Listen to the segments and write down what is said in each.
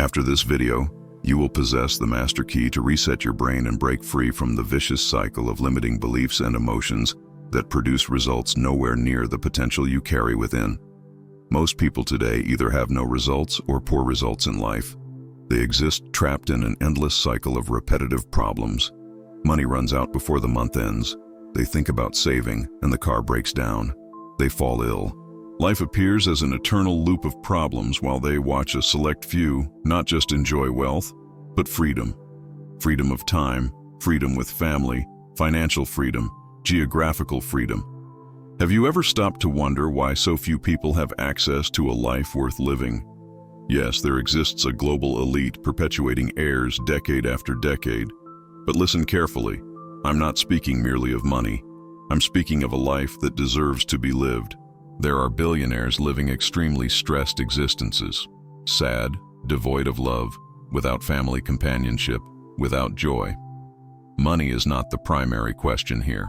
After this video, you will possess the master key to reset your brain and break free from the vicious cycle of limiting beliefs and emotions that produce results nowhere near the potential you carry within. Most people today either have no results or poor results in life. They exist trapped in an endless cycle of repetitive problems. Money runs out before the month ends. They think about saving, and the car breaks down. They fall ill. Life appears as an eternal loop of problems while they watch a select few not just enjoy wealth, but freedom. Freedom of time, freedom with family, financial freedom, geographical freedom. Have you ever stopped to wonder why so few people have access to a life worth living? Yes, there exists a global elite perpetuating heirs decade after decade. But listen carefully. I'm not speaking merely of money. I'm speaking of a life that deserves to be lived. There are billionaires living extremely stressed existences. Sad, devoid of love, without family companionship, without joy. Money is not the primary question here.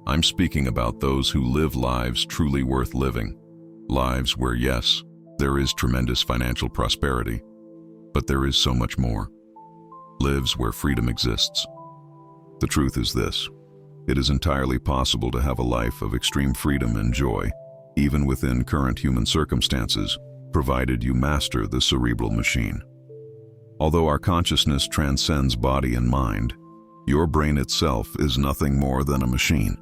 I'm speaking about those who live lives truly worth living. Lives where, yes, there is tremendous financial prosperity, but there is so much more. Lives where freedom exists. The truth is this: it is entirely possible to have a life of extreme freedom and joy, even within current human circumstances, provided you master the cerebral machine. Although our consciousness transcends body and mind, your brain itself is nothing more than a machine,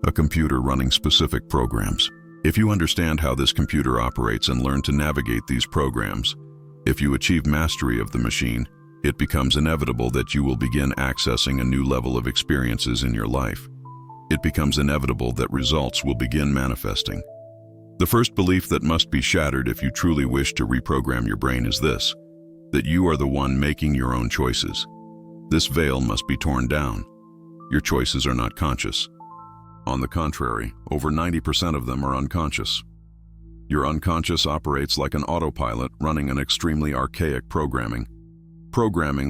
a computer running specific programs. If you understand how this computer operates and learn to navigate these programs, if you achieve mastery of the machine, it becomes inevitable that you will begin accessing a new level of experiences in your life. It becomes inevitable that results will begin manifesting. The first belief that must be shattered if you truly wish to reprogram your brain is this: that you are the one making your own choices. This veil must be torn down. Your choices are not conscious. On the contrary, over 90% of them are unconscious. Your unconscious operates like an autopilot running an extremely archaic programming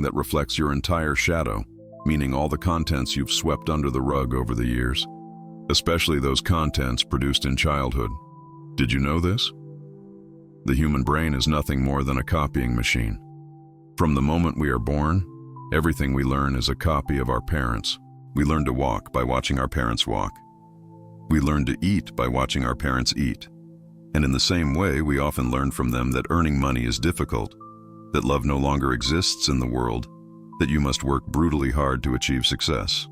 that reflects your entire shadow, meaning all the contents you've swept under the rug over the years, especially those contents produced in childhood. Did you know this? The human brain is nothing more than a copying machine. From the moment we are born, everything we learn is a copy of our parents. We learn to walk by watching our parents walk. We learn to eat by watching our parents eat. And in the same way, we often learn from them that earning money is difficult, that love no longer exists in the world, that you must work brutally hard to achieve success.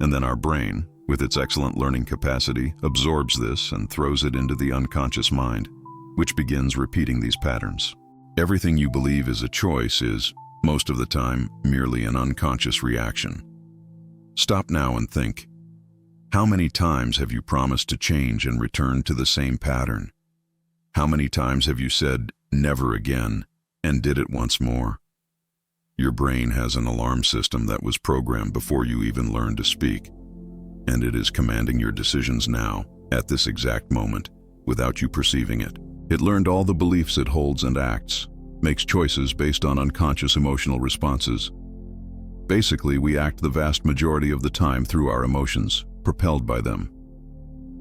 And then our brain, with its excellent learning capacity, absorbs this and throws it into the unconscious mind, which begins repeating these patterns. Everything you believe is a choice is, most of the time, merely an unconscious reaction. Stop now and think. How many times have you promised to change and return to the same pattern? How many times have you said, "never again," and did it once more? Your brain has an alarm system that was programmed before you even learned to speak, and it is commanding your decisions now, at this exact moment, without you perceiving it. It learned all the beliefs it holds and acts, makes choices based on unconscious emotional responses. Basically, we act the vast majority of the time through our emotions, propelled by them.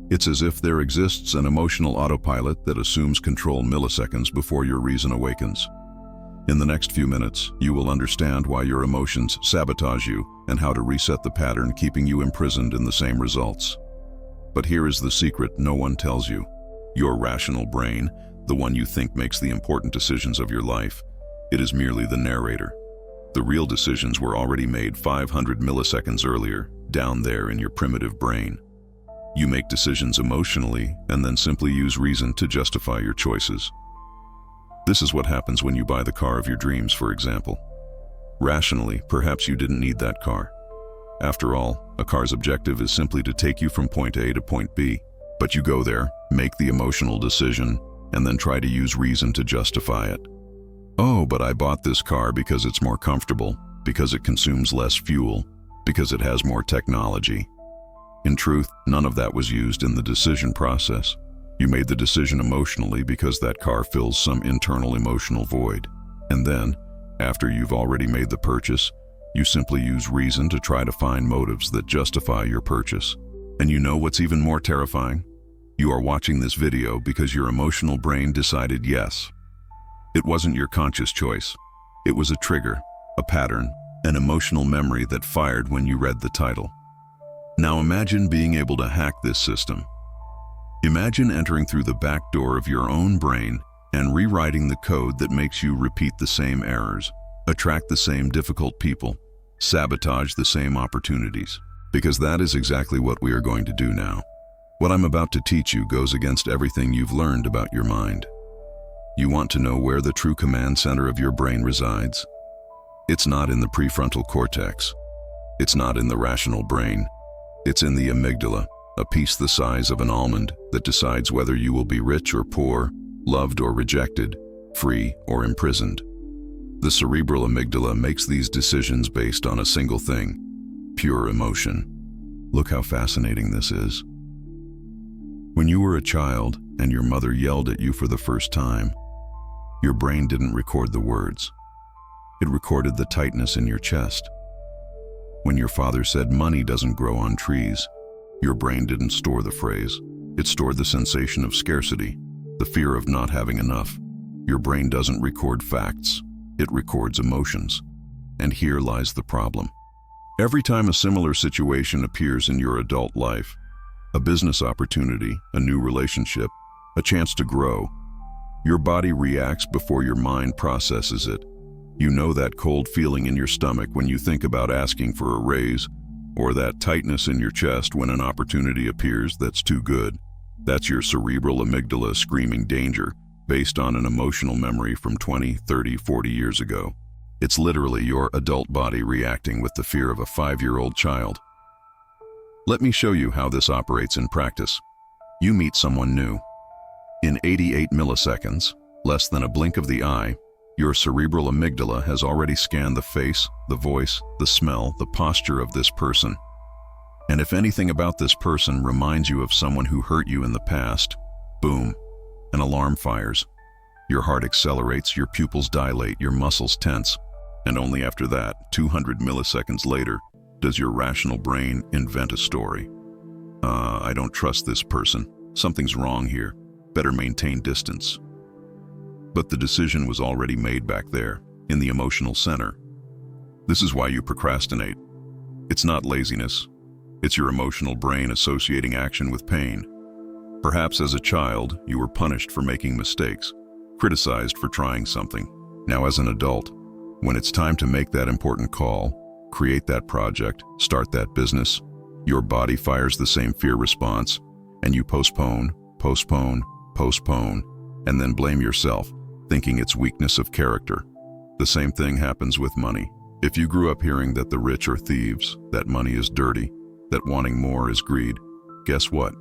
It's as if there exists an emotional autopilot that assumes control milliseconds before your reason awakens. In the next few minutes, you will understand why your emotions sabotage you and how to reset the pattern keeping you imprisoned in the same results. But here is the secret no one tells you. Your rational brain, the one you think makes the important decisions of your life, it is merely the narrator. The real decisions were already made 500 milliseconds earlier, down there in your primitive brain. You make decisions emotionally and then simply use reason to justify your choices. This is what happens when you buy the car of your dreams, for example. Rationally, perhaps you didn't need that car. After all, a car's objective is simply to take you from point A to point B. But you go there, make the emotional decision, and then try to use reason to justify it. Oh, but I bought this car because it's more comfortable, because it consumes less fuel, because it has more technology. In truth, none of that was used in the decision process. You made the decision emotionally because that car fills some internal emotional void. And then, after you've already made the purchase, you simply use reason to try to find motives that justify your purchase. And you know what's even more terrifying? You are watching this video because your emotional brain decided yes. It wasn't your conscious choice. It was a trigger, a pattern, an emotional memory that fired when you read the title. Now imagine being able to hack this system. Imagine entering through the back door of your own brain and rewriting the code that makes you repeat the same errors, attract the same difficult people, sabotage the same opportunities. Because that is exactly what we are going to do now. What I'm about to teach you goes against everything you've learned about your mind. You want to know where the true command center of your brain resides? It's not in the prefrontal cortex. It's not in the rational brain. It's in the amygdala, a piece the size of an almond that decides whether you will be rich or poor, loved or rejected, free or imprisoned. The cerebral amygdala makes these decisions based on a single thing: pure emotion. Look how fascinating this is. When you were a child and your mother yelled at you for the first time, your brain didn't record the words. It recorded the tightness in your chest. When your father said money doesn't grow on trees, your brain didn't store the phrase. It stored the sensation of scarcity, the fear of not having enough. Your brain doesn't record facts. It records emotions. And here lies the problem. Every time a similar situation appears in your adult life, a business opportunity, a new relationship, a chance to grow, your body reacts before your mind processes it. You know that cold feeling in your stomach when you think about asking for a raise, or that tightness in your chest when an opportunity appears that's too good. That's your cerebral amygdala screaming danger based on an emotional memory from 20, 30, 40 years ago. It's literally your adult body reacting with the fear of a 5-year-old child. Let me show you how this operates in practice. You meet someone new. In 88 milliseconds, less than a blink of the eye, your cerebral amygdala has already scanned the face, the voice, the smell, the posture of this person. And if anything about this person reminds you of someone who hurt you in the past, boom, an alarm fires. Your heart accelerates, your pupils dilate, your muscles tense. And only after that, 200 milliseconds later, does your rational brain invent a story. I don't trust this person. Something's wrong here. Better maintain distance. But the decision was already made back there, in the emotional center. This is why you procrastinate. It's not laziness. It's your emotional brain associating action with pain. Perhaps as a child, you were punished for making mistakes, criticized for trying something. Now as an adult, when it's time to make that important call, create that project, start that business, your body fires the same fear response, and you postpone, and then blame yourself, thinking it's weakness of character. The same thing happens with money. If you grew up hearing that the rich are thieves, that money is dirty, that wanting more is greed, guess what?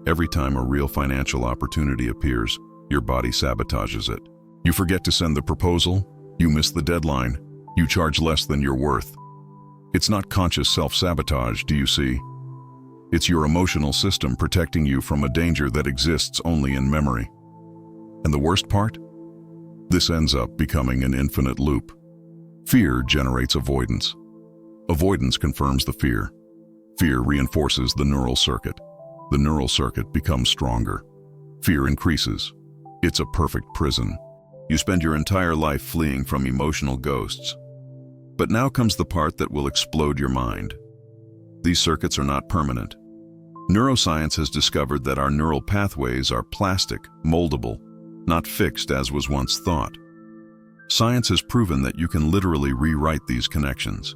Every time a real financial opportunity appears, your body sabotages it. You forget to send the proposal, you miss the deadline, you charge less than you're worth. It's not conscious self-sabotage, do you see? It's your emotional system protecting you from a danger that exists only in memory. And the worst part? This ends up becoming an infinite loop. Fear generates avoidance. Avoidance confirms the fear. Fear reinforces the neural circuit. The neural circuit becomes stronger. Fear increases. It's a perfect prison. You spend your entire life fleeing from emotional ghosts. But now comes the part that will explode your mind. These circuits are not permanent. Neuroscience has discovered that our neural pathways are plastic, moldable, not fixed as was once thought. Science has proven that you can literally rewrite these connections.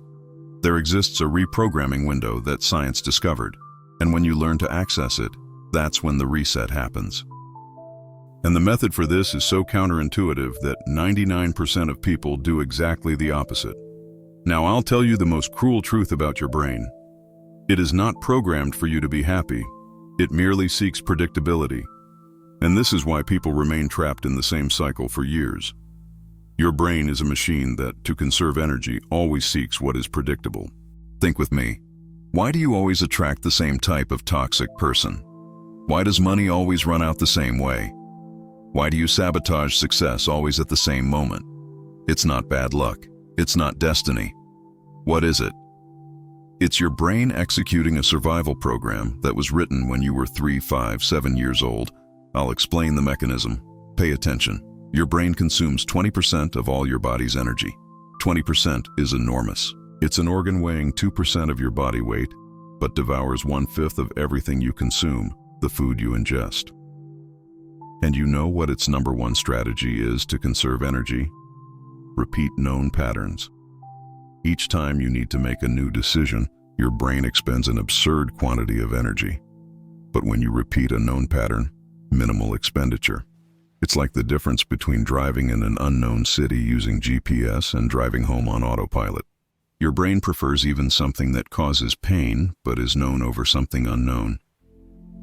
There exists a reprogramming window that science discovered, and when you learn to access it, that's when the reset happens. And the method for this is so counterintuitive that 99% of people do exactly the opposite. Now I'll tell you the most cruel truth about your brain. It is not programmed for you to be happy. It merely seeks predictability. And this is why people remain trapped in the same cycle for years. Your brain is a machine that, to conserve energy, always seeks what is predictable. Think with me. Why do you always attract the same type of toxic person? Why does money always run out the same way? Why do you sabotage success always at the same moment? It's not bad luck. It's not destiny. What is it? It's your brain executing a survival program that was written when you were 3, 5, 7 years old. I'll explain the mechanism. Pay attention. Your brain consumes 20% of all your body's energy. 20% is enormous. It's an organ weighing 2% of your body weight, but devours 1/5 of everything you consume, the food you ingest. And you know what its number one strategy is to conserve energy? Repeat known patterns. Each time you need to make a new decision, your brain expends an absurd quantity of energy. But when you repeat a known pattern, minimal expenditure. It's like the difference between driving in an unknown city using GPS and driving home on autopilot. Your brain prefers even something that causes pain but is known over something unknown,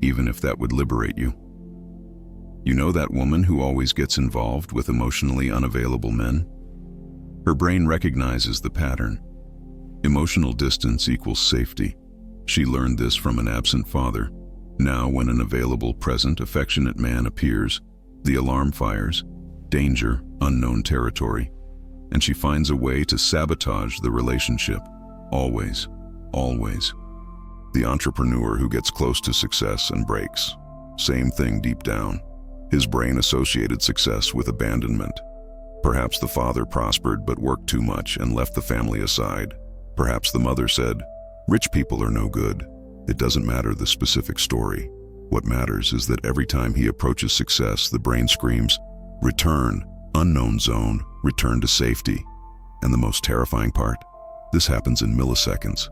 even if that would liberate you. You know that woman who always gets involved with emotionally unavailable men? Her brain recognizes the pattern. Emotional distance equals safety. She learned this from an absent father. Now, when an available, present, affectionate man appears, the alarm fires, danger, unknown territory, and she finds a way to sabotage the relationship. Always, always. The entrepreneur who gets close to success and breaks. Same thing deep down. His brain associated success with abandonment. Perhaps the father prospered but worked too much and left the family aside. Perhaps the mother said, "Rich people are no good." It doesn't matter the specific story. What matters is that every time he approaches success, the brain screams, "Return, unknown zone, return to safety." And the most terrifying part? This happens in milliseconds.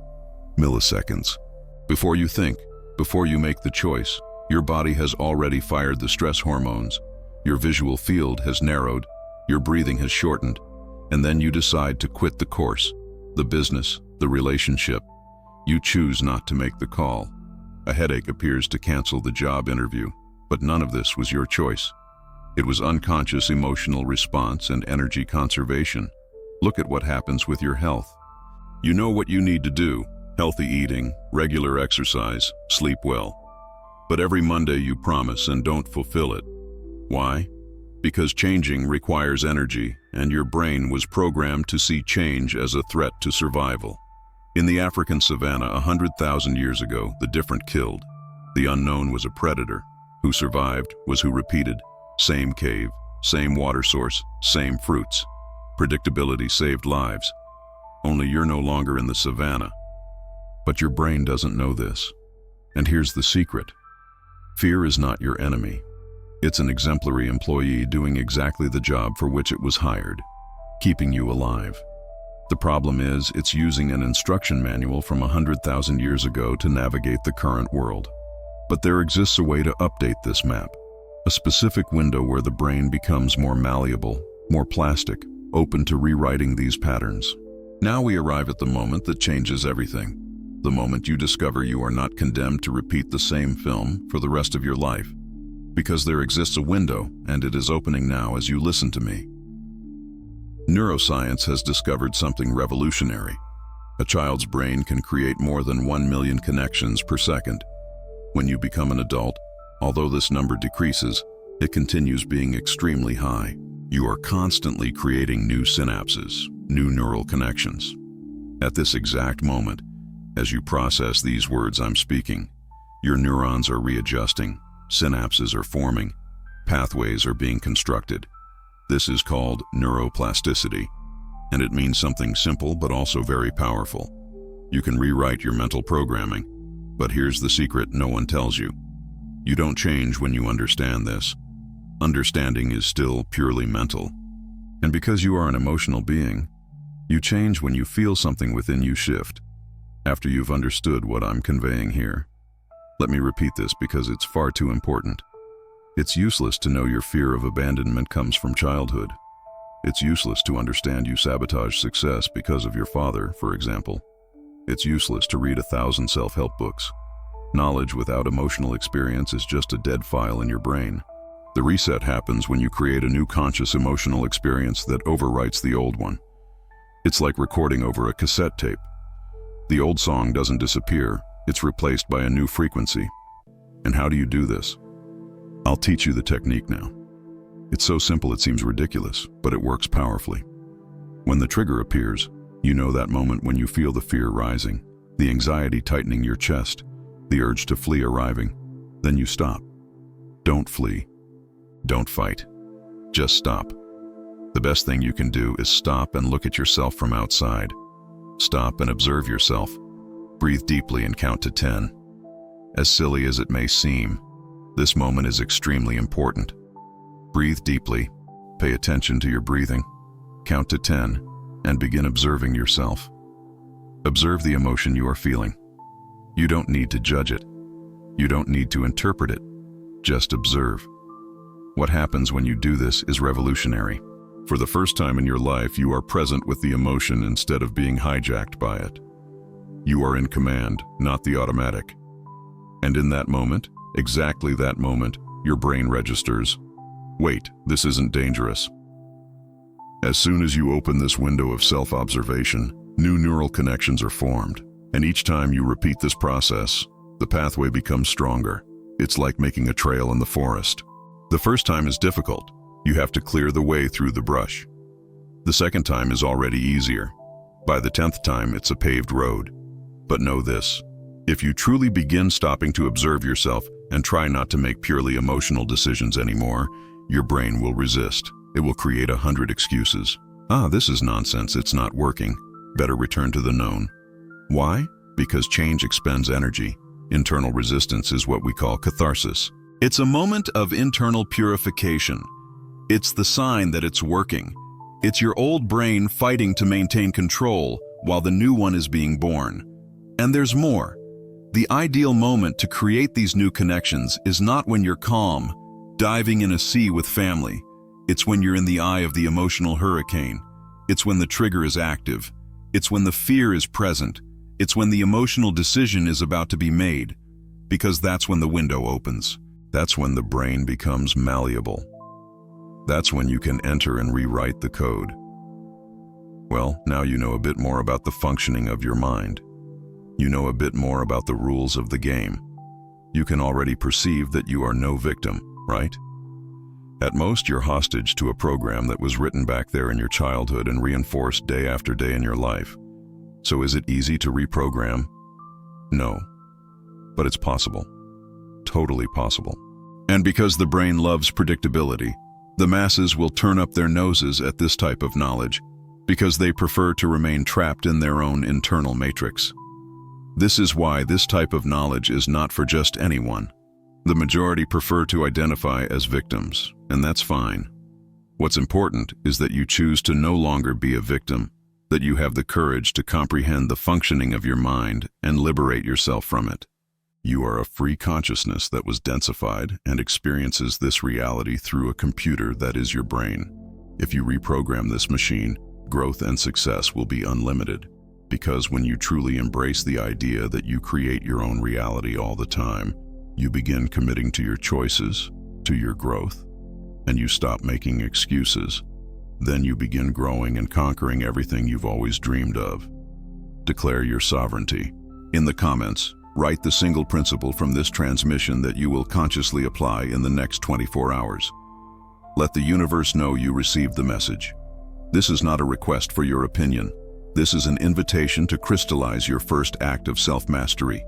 Milliseconds. Before you think, before you make the choice, your body has already fired the stress hormones. Your visual field has narrowed, your breathing has shortened, and then you decide to quit the course, the business, the relationship. You choose not to make the call. A headache appears to cancel the job interview, but none of this was your choice. It was unconscious emotional response and energy conservation. Look at what happens with your health. You know what you need to do: healthy eating, regular exercise, sleep well. But every Monday you promise and don't fulfill it. Why? Because changing requires energy, and your brain was programmed to see change as a threat to survival. In the African savanna 100,000 years ago, the different killed. The unknown was a predator. Who survived was who repeated. Same cave, same water source, same fruits. Predictability saved lives. Only you're no longer in the savanna. But your brain doesn't know this. And here's the secret. Fear is not your enemy. It's an exemplary employee doing exactly the job for which it was hired, keeping you alive. The problem is, it's using an instruction manual from 100,000 years ago to navigate the current world. But there exists a way to update this map, a specific window where the brain becomes more malleable, more plastic, open to rewriting these patterns. Now we arrive at the moment that changes everything. The moment you discover you are not condemned to repeat the same film for the rest of your life. Because there exists a window, and it is opening now as you listen to me. Neuroscience has discovered something revolutionary. A child's brain can create more than 1 million connections per second. When you become an adult, although this number decreases, it continues being extremely high. You are constantly creating new synapses, new neural connections. At this exact moment, as you process these words I'm speaking, your neurons are readjusting. Synapses are forming, pathways are being constructed. This is called neuroplasticity, and it means something simple but also very powerful. You can rewrite your mental programming, but here's the secret no one tells you. You don't change when you understand this. Understanding is still purely mental. And because you are an emotional being, you change when you feel something within you shift. After you've understood what I'm conveying here, let me repeat this because it's far too important. It's useless to know your fear of abandonment comes from childhood. It's useless to understand you sabotage success because of your father, for example. It's useless to read 1,000 self-help books. Knowledge without emotional experience is just a dead file in your brain. The reset happens when you create a new conscious emotional experience that overwrites the old one. It's like recording over a cassette tape. The old song doesn't disappear. It's replaced by a new frequency. And how do you do this? I'll teach you the technique now. It's so simple it seems ridiculous, but it works powerfully. When the trigger appears, you know that moment when you feel the fear rising, the anxiety tightening your chest, the urge to flee arriving. Then you stop. Don't flee. Don't fight. Just stop. The best thing you can do is stop and look at yourself from outside. Stop and observe yourself. Breathe deeply and count to 10. As silly as it may seem, this moment is extremely important. Breathe deeply, pay attention to your breathing, count to 10, and begin observing yourself. Observe the emotion you are feeling. You don't need to judge it. You don't need to interpret it. Just observe. What happens when you do this is revolutionary. For the first time in your life, you are present with the emotion instead of being hijacked by it. You are in command, not the automatic. And in that moment, exactly that moment, your brain registers, wait, this isn't dangerous. As soon as you open this window of self-observation, new neural connections are formed. And each time you repeat this process, the pathway becomes stronger. It's like making a trail in the forest. The first time is difficult. You have to clear the way through the brush. The second time is already easier. By the 10th time, it's a paved road. But know this, if you truly begin stopping to observe yourself and try not to make purely emotional decisions anymore, your brain will resist. It will create 100 excuses. This is nonsense, it's not working. Better return to the known. Why? Because change expends energy. Internal resistance is what we call catharsis. It's a moment of internal purification. It's the sign that it's working. It's your old brain fighting to maintain control while the new one is being born. And there's more. The ideal moment to create these new connections is not when you're calm, diving in a sea with family. It's when you're in the eye of the emotional hurricane. It's when the trigger is active. It's when the fear is present. It's when the emotional decision is about to be made. Because that's when the window opens. That's when the brain becomes malleable. That's when you can enter and rewrite the code. Well, now you know a bit more about the functioning of your mind. You know a bit more about the rules of the game. You can already perceive that you are no victim, right? At most, you're hostage to a program that was written back there in your childhood and reinforced day after day in your life. So is it easy to reprogram? No. But it's possible. Totally possible. And because the brain loves predictability, the masses will turn up their noses at this type of knowledge because they prefer to remain trapped in their own internal matrix. This is why this type of knowledge is not for just anyone. The majority prefer to identify as victims, and that's fine. What's important is that you choose to no longer be a victim, that you have the courage to comprehend the functioning of your mind and liberate yourself from it. You are a free consciousness that was densified and experiences this reality through a computer that is your brain. If you reprogram this machine, growth and success will be unlimited. Because when you truly embrace the idea that you create your own reality all the time, you begin committing to your choices, to your growth, and you stop making excuses. Then you begin growing and conquering everything you've always dreamed of. Declare your sovereignty. In the comments, write the single principle from this transmission that you will consciously apply in the next 24 hours. Let the universe know you received the message. This is not a request for your opinion. This is an invitation to crystallize your first act of self-mastery.